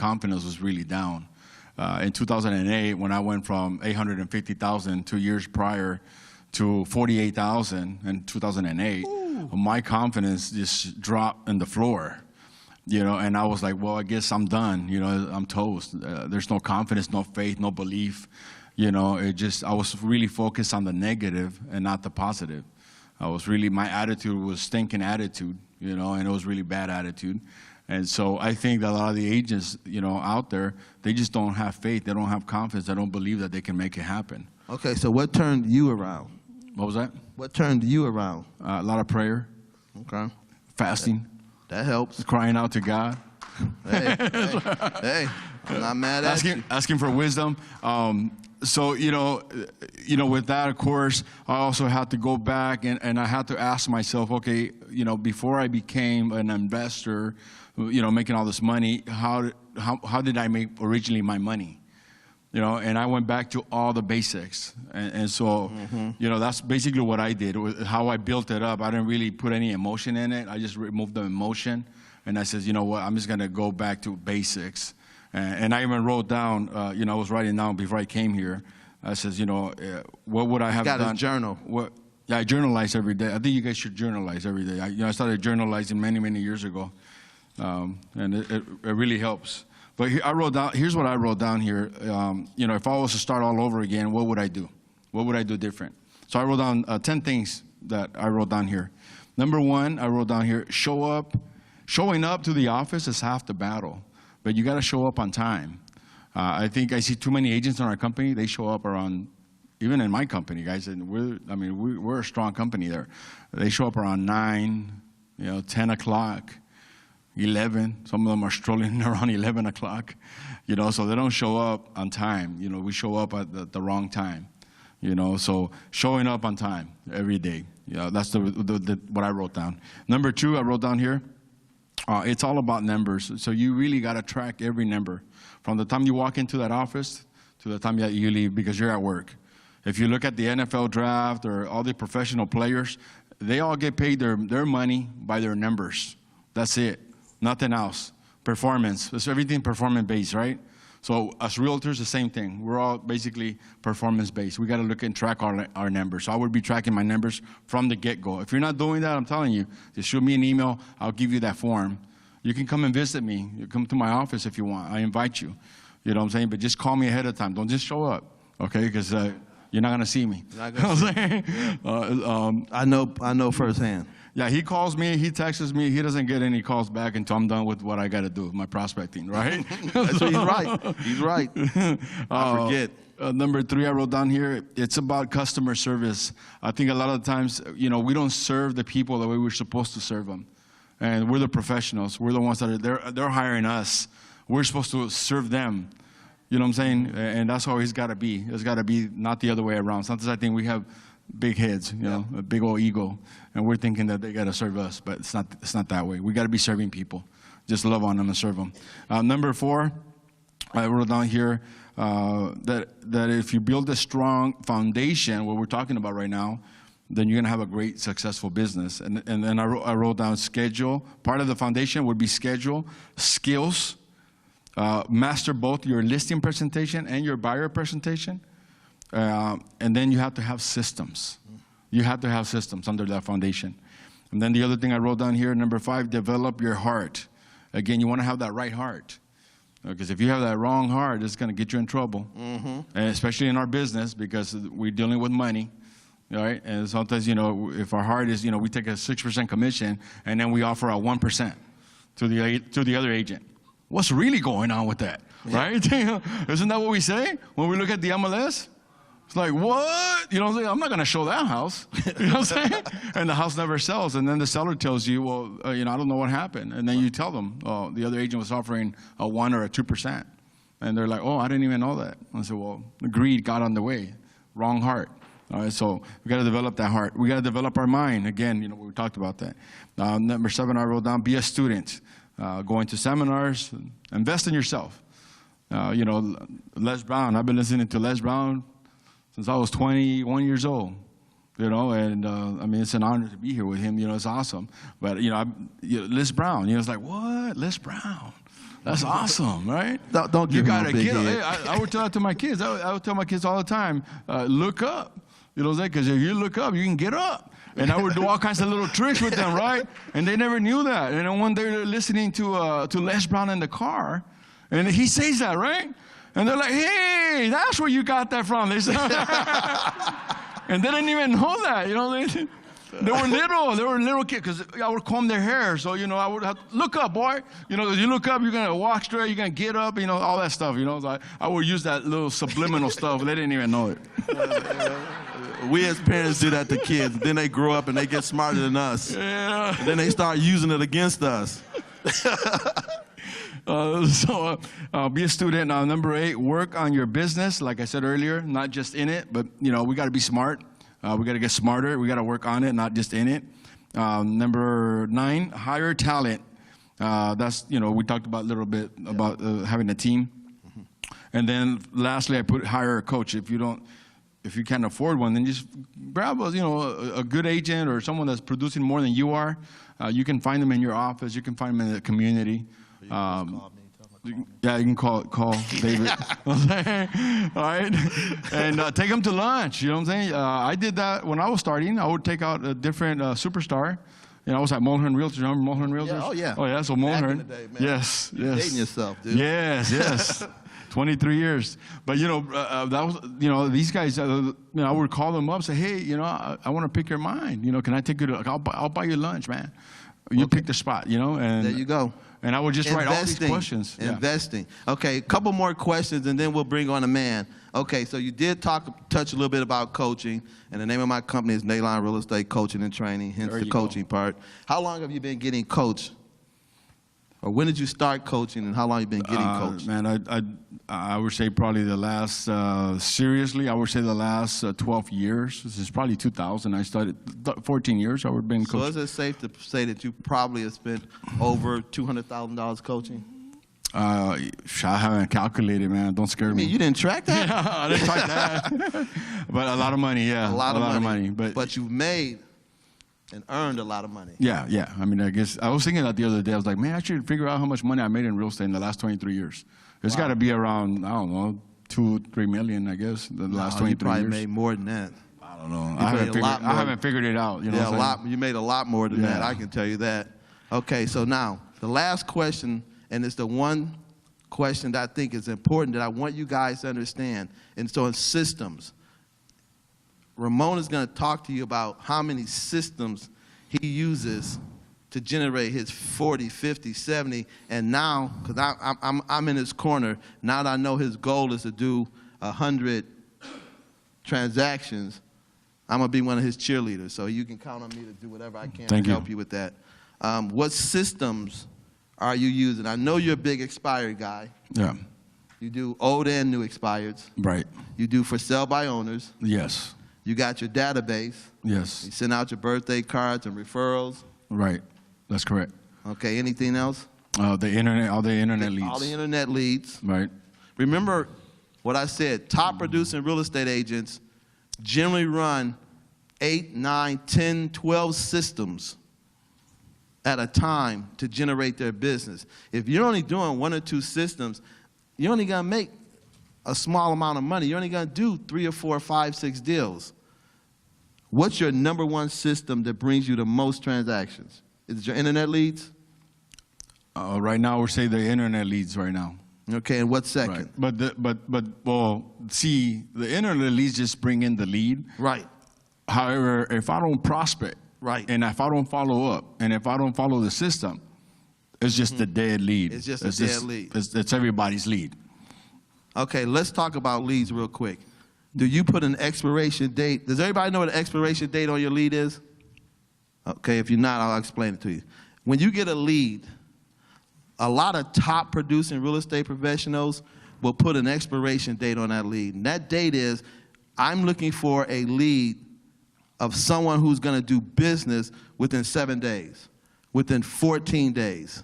confidence was really down. In 2008, when I went from 850,000 2 years prior to 48,000 in 2008, my confidence just dropped in the floor. And I was like, well, I guess I'm done. I'm toast. There's no confidence, no faith, no belief. I was really focused on the negative and not the positive. My attitude was stinking attitude, and it was really bad attitude. And so I think that a lot of the agents, out there, they just don't have faith. They don't have confidence. They don't believe that they can make it happen. Okay, so what turned you around? What was that? What turned you around? A lot of prayer. Okay. Fasting. That helps. Crying out to God. Hey, I'm not mad at you. Asking for wisdom. So, with that, of course, I also had to go back and I had to ask myself, okay, before I became an investor, making all this money, how did I make originally my money? And I went back to all the basics. And so, that's basically what I did, how I built it up. I didn't really put any emotion in it. I just removed the emotion. And I said, you know what, I'm just going to go back to basics. And I even wrote down, I was writing down before I came here. I says, what would I have done? You got a journal. Yeah, I journalize every day. I think you guys should journalize every day. I started journalizing many, many years ago. And it really helps. But here's what I wrote down here. If I was to start all over again, what would I do? What would I do different? So I wrote down 10 things that I wrote down here. Number one, I wrote down here, showing up to the office is half the battle, but you got to show up on time. I think I see too many agents in our company. They show up around, even in my company, guys, and we're a strong company there. They show up around 9, 10 o'clock. 11, some of them are strolling around 11 o'clock, so they don't show up on time. We show up at the wrong time, so showing up on time every day. That's what I wrote down. Number two, I wrote down here, it's all about numbers. So you really got to track every number from the time you walk into that office to the time that you leave because you're at work. If you look at the NFL draft or all the professional players, they all get paid their money by their numbers. That's it. Nothing else. Performance. It's everything performance-based, right? So as realtors, the same thing. We're all basically performance-based. We got to look and track our numbers. So I would be tracking my numbers from the get-go. If you're not doing that, I'm telling you, just shoot me an email. I'll give you that form. You can come and visit me. You come to my office if you want. I invite you. You know what I'm saying? But just call me ahead of time. Don't just show up, okay? Because you're not going to see me. Not gonna see me. I know firsthand. Yeah, he calls me, he texts me, he doesn't get any calls back until I'm done with what I got to do, my prospecting, right? He's right. He's right. I forget. Number three, I wrote down here, it's about customer service. I think a lot of times, we don't serve the people the way we're supposed to serve them. And we're the professionals. We're the ones that they're hiring us. We're supposed to serve them. You know what I'm saying? And that's how it's got to be. It's got to be not the other way around. Sometimes I think we have big heads, a big old ego, and we're thinking that they got to serve us, but it's not that way. We got to be serving people. Just love on them and serve them. Number four, I wrote down here that if you build a strong foundation, what we're talking about right now, then you're going to have a great, successful business. And then I wrote down schedule. Part of the foundation would be schedule, skills, master both your listing presentation and your buyer presentation. And then you have to have systems. You have to have systems under that foundation. And then the other thing I wrote down here, number 5, develop your heart. Again, you want to have that right heart. Because if you have that wrong heart, it's going to get you in trouble. And especially in our business because we're dealing with money. Right? And sometimes, if our heart is, we take a 6% commission and then we offer a 1% to the other agent. What's really going on with that? Right? Isn't that what we say when we look at the MLS? It's like, what? You know what I'm saying? I'm not going to show that house. You know what I'm saying? And the house never sells. And then the seller tells you, well, I don't know what happened. And then you tell them, oh, the other agent was offering a 1 or a 2%. And they're like, oh, I didn't even know that. I said, well, greed got on the way. Wrong heart. All right, so we got to develop that heart. We got to develop our mind. Again, we talked about that. Number 7, I wrote down, be a student. Going to seminars, invest in yourself. Les Brown, I've been listening to Les Brown since I was 21 years old, and it's an honor to be here with him, it's awesome. But, Les Brown, it's like, what? Les Brown? That's awesome, right? Don't You give him a gotta big get up. head. Hey, I would tell that to my kids. I would tell my kids all the time, look up. You know what I'm saying? Because if you look up, you can get up. And I would do all kinds of little tricks with them, right? And they never knew that. And then one day they're listening to Les Brown in the car, and he says that, right? And they're like, hey, that's where you got that from. They said, and they didn't even know that, you know. They were little kids, because I would comb their hair. So, you know, I would have to look up, boy. You know, 'cause you look up, you're going to walk straight, you're going to get up, you know, all that stuff, you know. So I would use that little subliminal stuff. They didn't even know it. We as parents do that to kids. Then they grow up and they get smarter than us. Yeah. And then they start using it against us. Be a student. Number 8, work on your business. Like I said earlier, not just in it, but, you know, we got to be smart. We got to get smarter. We got to work on it, not just in it. Number 9, hire talent. That's, you know, we talked about a little bit about having a team. And then lastly, I put hire a coach. If you can't afford one, then just grab a good agent or someone that's producing more than you are. You can find them in your office. You can find them in the community. Yeah, you can call David. All right, and take them to lunch. You know what I'm saying? I did that when I was starting. I would take out a different superstar. You know, I was at Mulholland Realtors. Remember Mulholland Realtors? Yeah, oh yeah. Oh yeah. So Mulholland. Back in the day, man. Yes. You're dating yourself, dude. Yes. 23 years. But, you know, that was, you know, these guys, you know, I would call them up, say, hey, you know, I want to pick your mind. You know, can I take you to, I'll buy you lunch, man. You pick the spot, you know. And there you go. And I would just write all these questions. Investing. Okay, a couple more questions, and then we'll bring on a man. Okay, so you did touch a little bit about coaching, and the name of my company is Neyline Real Estate Coaching and Training, hence the coaching part. How long have you been getting coached? Or when did you start coaching, and how long have you been getting coached? Man, I would say probably the last, seriously, I would say the last 12 years. This is probably 2000. I started 14 years. I would have been coaching. So is it safe to say that you probably have spent over $200,000 coaching? I haven't calculated, man. Don't scare me. You didn't track that? Yeah, I didn't track that. But a lot of money, yeah. A lot of money. But you've made and earned a lot of money. Yeah. I mean, I guess I was thinking that the other day. I was like, man, I should figure out how much money I made in real estate in the last 23 years. It's got to be around, I don't know, 2-3 million, I guess, the last 23 you probably years. made more than that. I don't know. I haven't figured it out. You know a lot. You made a lot more than that. Yeah. I can tell you that. Okay, so now the last question, and it's the one question that I think is important that I want you guys to understand. And so in systems, Ramon is going to talk to you about how many systems he uses to generate his 40, 50, 70, and now, because I'm in his corner, now that I know his goal is to do 100 transactions, I'm going to be one of his cheerleaders. So you can count on me to do whatever I can to help you with that. What systems are you using? I know you're a big expired guy. Yeah. You do old and new expireds. Right. You do for sale by owners. Yes. You got your database. Yes. You send out your birthday cards and referrals. Right. That's correct. Okay, anything else? The internet, all the internet leads. All the internet leads. Right. Remember what I said, top producing real estate agents generally run 8, 9, 10, 12 systems at a time to generate their business. If you're only doing 1 or 2 systems, you're only going to make a small amount of money. You're only going to do 3 or 4, 5, 6 deals. What's your number one system that brings you the most transactions? Is it your internet leads? Right now, we're saying the internet leads right now. Okay, and what's second? Right. Well, see, the internet leads just bring in the lead. Right. However, if I don't prospect, right, and if I don't follow up, and if I don't follow the system, it's just a dead lead. It's just a dead lead. It's everybody's lead. Okay, let's talk about leads real quick. Do you put an expiration date? Does everybody know what the expiration date on your lead is? Okay, if you're not, I'll explain it to you. When you get a lead, a lot of top producing real estate professionals will put an expiration date on that lead. And that date is, I'm looking for a lead of someone who's going to do business within 7 days, within 14 days.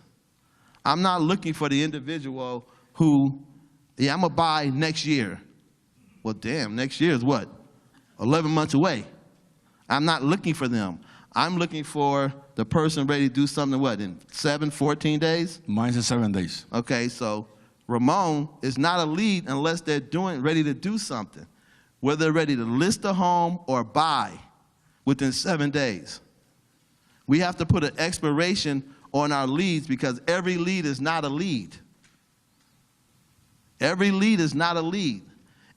I'm not looking for the individual who, yeah, I'm going to buy next year. Well, damn, next year is what? 11 months away. I'm not looking for them. I'm looking for the person ready to do something, what, in 14 days? Mine's in 7 days. Okay, so Ramon is not a lead unless they're ready to do something, whether they're ready to list a home or buy within 7 days. We have to put an expiration on our leads because every lead is not a lead. Every lead is not a lead.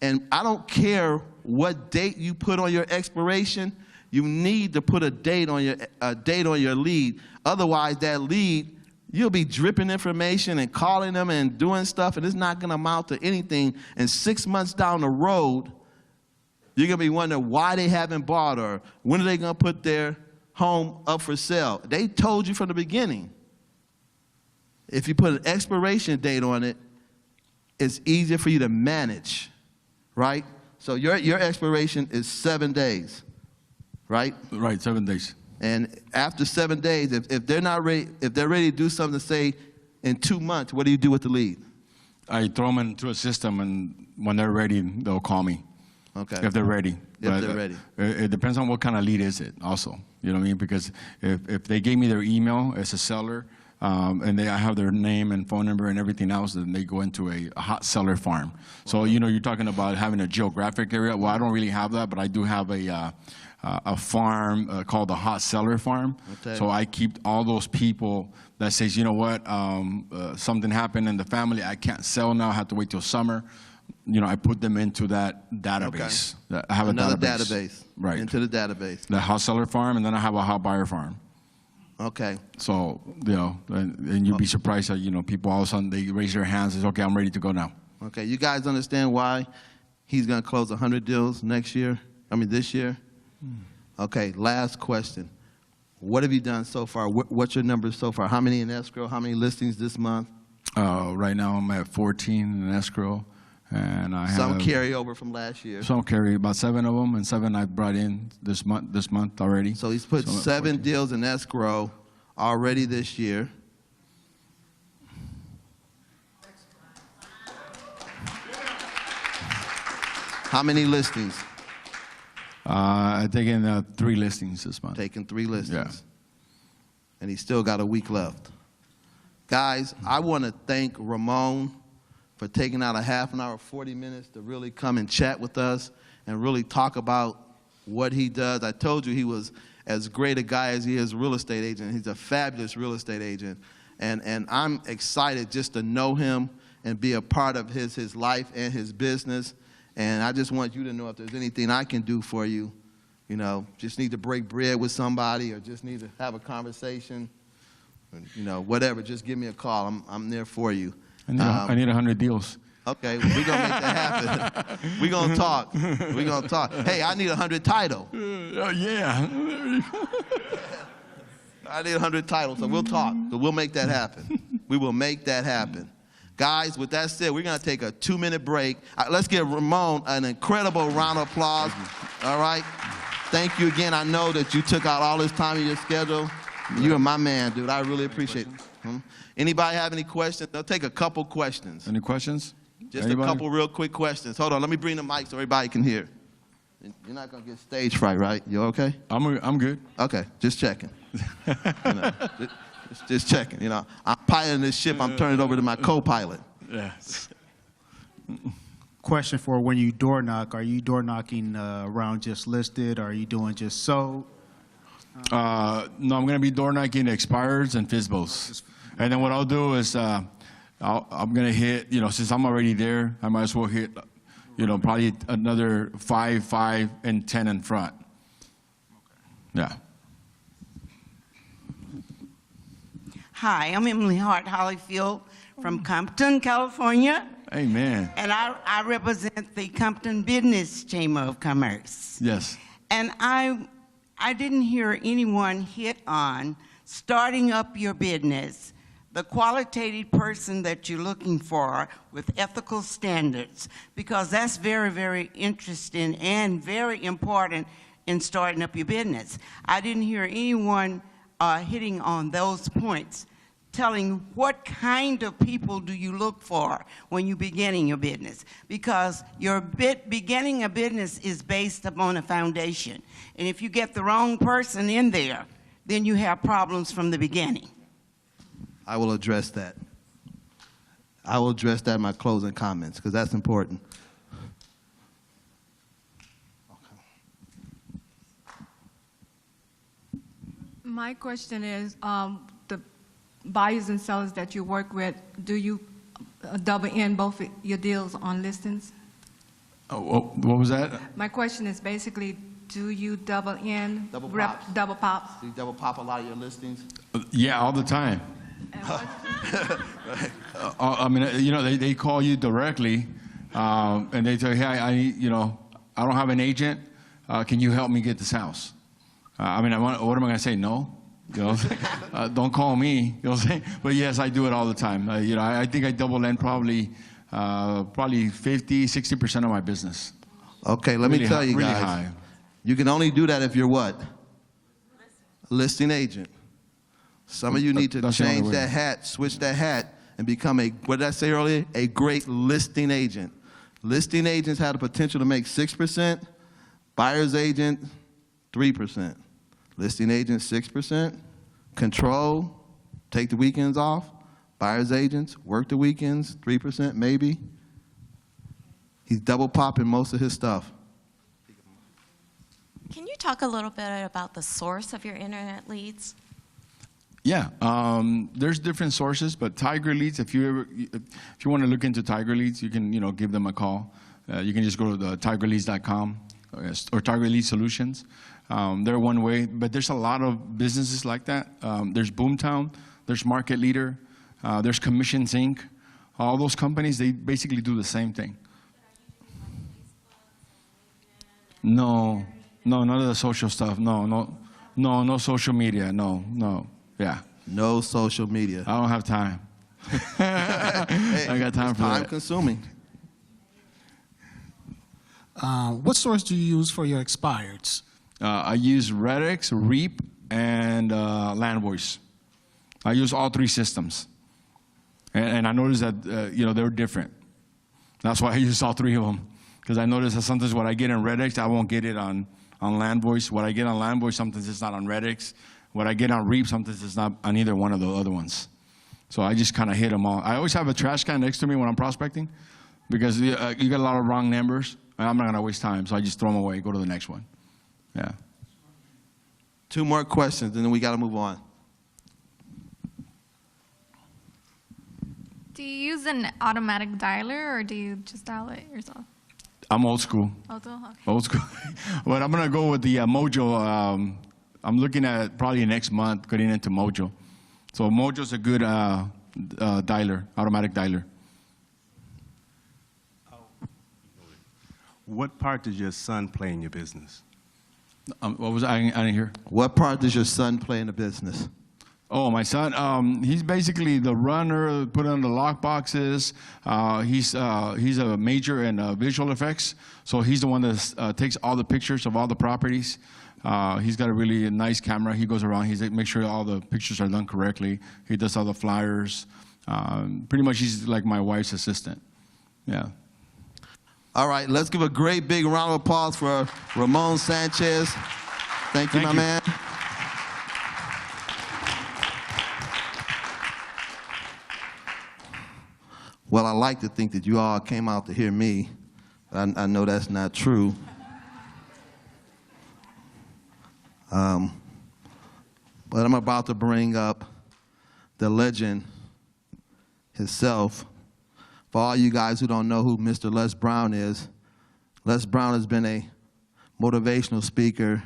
And I don't care what date you put on your expiration, you need to put a date on your lead. Otherwise, that lead, you'll be dripping information and calling them and doing stuff, and it's not going to amount to anything. And 6 months down the road, you're going to be wondering why they haven't bought or when are they going to put their home up for sale. They told you from the beginning. If you put an expiration date on it, it's easier for you to manage, right? So your expiration is 7 days, right? Right, 7 days. And after 7 days, if they're not ready, if they're ready to do something, say in 2 months, what do you do with the lead? I throw them into a system, and when they're ready, they'll call me. Okay. If they're ready. If they're ready. It depends on what kind of lead is it also. You know what I mean? Because if they gave me their email as a seller, and I have their name and phone number and everything else, then they go into a hot seller farm. So, you know, you're talking about having a geographic area. Well, I don't really have that, but I do have a farm called the hot seller farm. Okay. So I keep all those people that says, you know what, something happened in the family, I can't sell now, I have to wait till summer. You know, I put them into that database. Okay. I have Another a database. Right. Into the database. The hot seller farm, and then I have a hot buyer farm. Okay. So, you know, and you'd be surprised that, you know, people all of a sudden, they raise their hands and say, okay, I'm ready to go now. Okay. You guys understand why he's going to close 100 deals this year? Okay. Last question. What have you done so far? What's your numbers so far? How many in escrow? How many listings this month? Right now, I'm at 14 in escrow. And I Some have carry over from last year. some carry, about 7 of them, and 7 I've brought in this month already. So he's put I'm at 7 14. deals in escrow already this year. How many listings? I've taken 3 listings this month. Taking 3 listings. Yeah. And he's still got a week left. Guys, I want to thank Ramon for taking out a half an hour, 40 minutes to really come and chat with us and really talk about what he does. I told you he was as great a guy as he is a real estate agent. He's a fabulous real estate agent. And I'm excited just to know him and be a part of his life and his business. And I just want you to know if there's anything I can do for you, you know, just need to break bread with somebody or just need to have a conversation, you know, whatever, just give me a call. I'm there for you. I need 100 deals. Okay, we're going to make that happen. We're going to talk. We're going to talk. Hey, I need 100 title. Yeah. I need 100 titles, so we'll talk. So we'll make that happen. We will make that happen. Guys, with that said, we're going to take a 2-minute break. Let's give Ramon an incredible round of applause. All right? Thank you again. I know that you took out all this time in your schedule. You are my man, dude. I really appreciate it. Anybody have any questions? They'll take a couple questions. Any questions? Just Anybody? a couple real quick questions. Hold on, let me bring the mic so everybody can hear. You're not going to get stage fright, right? You okay? I'm good. Okay, just checking. You know, just checking. You know, I'm piloting this ship. I'm turning it over to my co-pilot. Yes. Question for when you door knock, are you door knocking around just listed? Or are you doing just sold? No, I'm going to be door knocking expires and FISBOs. And then what I'll do is I'm going to hit, you know, since I'm already there, I might as well hit, you know, probably another 5, 5, and 10 in front. Yeah. Hi, I'm Emily Hart Hollyfield from Compton, California, Amen. and I represent the Compton Business Chamber of Commerce. Yes. And I didn't hear anyone hit on starting up your business, the qualitative person that you're looking for with ethical standards, because that's very, very interesting and very important in starting up your business. I didn't hear anyone hitting on those points telling what kind of people do you look for when you're beginning your business, because your beginning a business is based upon a foundation. And if you get the wrong person in there, then you have problems from the beginning. I will address that. I will address that in my closing comments because that's important. My question is, the buyers and sellers that you work with, do you double in both your deals on listings? Oh, what was that? My question is basically, do you double in? Double pops. Double pops? Do you double pop a lot of your listings? Yeah, all the time. And what- I mean, you know, they call you directly, and they tell you, hey, I don't have an agent. Can you help me get this house? I mean, what am I going to say? No? You know, don't call me. You know what I'm saying? But yes, I do it all the time. I think I double end probably 50, 60% of my business. Okay, let me Really tell high- you really guys. high. You can only do that if you're what? A listing agent. Some of you need to That's the only change way. that hat, switch that hat, and become a, what did I say earlier? A great listing agent. Listing agents have the potential to make 6%. Buyer's agent, 3%. Listing agent, 6%. Control, take the weekends off. Buyer's agents, work the weekends, 3% maybe. He's double popping most of his stuff. Can you talk a little bit about the source of your internet leads? Yeah, there's different sources, but Tiger Leads, if you want to look into Tiger Leads, you can, give them a call. You can just go to the tigerleads.com or Tiger Lead Solutions. They're one way, but there's a lot of businesses like that. There's Boomtown, there's Market Leader, there's Commissions Inc. All those companies, they basically do the same thing. No, none of the social stuff. No social media. No. Yeah, No social media. I don't have time. I got time for Time that. consuming. What source do you use for your expireds? I use Redx, Reap, and LandVoice. I use all three systems, and I noticed that they're different. That's why I use all three of them, because I noticed that sometimes what I get in Redx, I won't get it on LandVoice. What I get on LandVoice, sometimes it's not on Redx. What I get on Reap, sometimes it's not on either one of the other ones. So I just kind of hit them all. I always have a trash can next to me when I'm prospecting, because you get a lot of wrong numbers. I'm not going to waste time, so I just throw them away, go to the next one. Yeah. 2 more questions, and then we got to move on. Do you use an automatic dialer or do you just dial it yourself? I'm old school. Auto? Okay. Old school. But I'm going to go with the Mojo. I'm looking at probably next month getting into Mojo. So Mojo's a good dialer, automatic dialer. What part does your son play in your business? What was I didn't hear. What part does your son play in the business? Oh, my son. He's basically the runner, put on the lock boxes. He's a major in visual effects. So he's the one that takes all the pictures of all the properties. He's got a really nice camera. He goes around. He makes sure all the pictures are done correctly. He does all the flyers. Pretty much, he's like my wife's assistant. Yeah. All right, let's give a great big round of applause for Ramon Sanchez. Thank you, Thank my you. man. Well, I like to think that you all came out to hear me. I know that's not true. But I'm about to bring up the legend himself. For all you guys who don't know who Mr. Les Brown is, Les Brown has been a motivational speaker,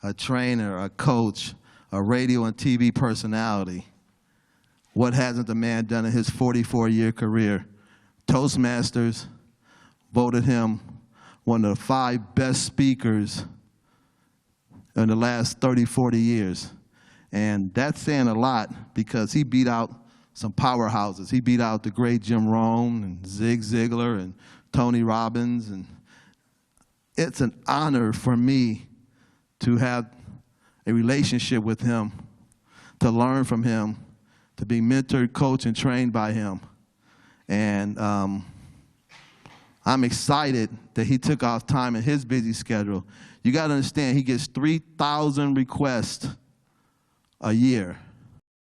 a trainer, a coach, a radio and TV personality. What hasn't the man done in his 44-year career? Toastmasters voted him one of the 5 best speakers in the last 30, 40 years. And that's saying a lot because he beat out some powerhouses. He beat out the great Jim Rohn and Zig Ziglar and Tony Robbins. And it's an honor for me to have a relationship with him, to learn from him, to be mentored, coached, and trained by him. And I'm excited that he took off time in his busy schedule. You got to understand, he gets 3,000 requests a year.